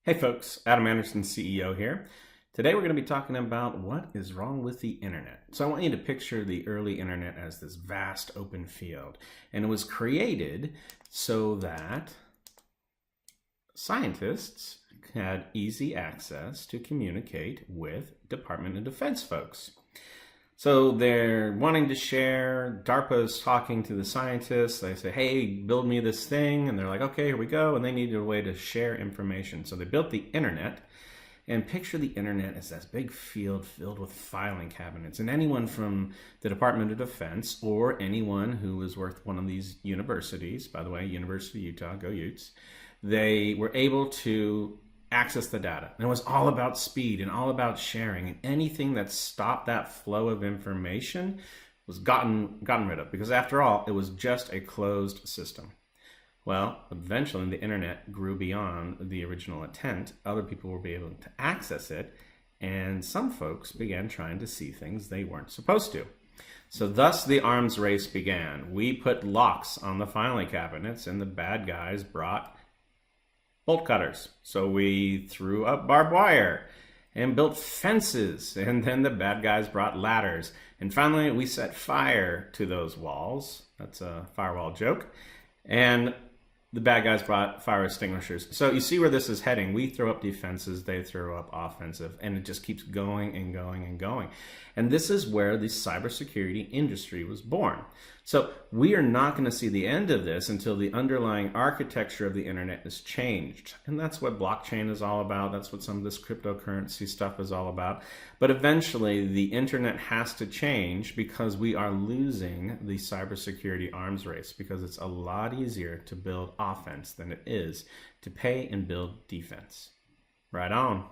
Hey folks, Adam Anderson, CEO here. Today we're going to be talking about what is wrong with the internet. So I want you to picture the early internet as this vast open field. And it was created so that scientists had easy access to communicate with Department of Defense folks. So they're wanting to share. DARPA's talking to the scientists. They say, hey, build me this thing. And they're like, okay, here we go. And they needed a way to share information. So they built the internet. And picture the internet as this big field filled with filing cabinets. And anyone from the Department of Defense or anyone who was worth one of these universities, by the way, University of Utah, go Utes, they were able to access the data. And it was all about speed and all about sharing, and anything that stopped that flow of information was gotten rid of, because after all, it was just a closed system. Well, eventually the internet grew beyond the original intent. Other people were able to access it, and some folks began trying to see things they weren't supposed to. So thus the arms race began. We put locks on the filing cabinets, and the bad guys brought bolt cutters. So we threw up barbed wire and built fences, and then the bad guys brought ladders. And finally, we set fire to those walls. That's a firewall joke. And the bad guys brought fire extinguishers. So you see where this is heading. We throw up defenses, they throw up offensive, and it just keeps going and going and going. And this is where the cybersecurity industry was born. So we are not going to see the end of this until the underlying architecture of the internet is changed. And that's what blockchain is all about. That's what some of this cryptocurrency stuff is all about. But eventually the internet has to change, because we are losing the cybersecurity arms race, because it's a lot easier to build offense than it is to pay and build defense. Right on.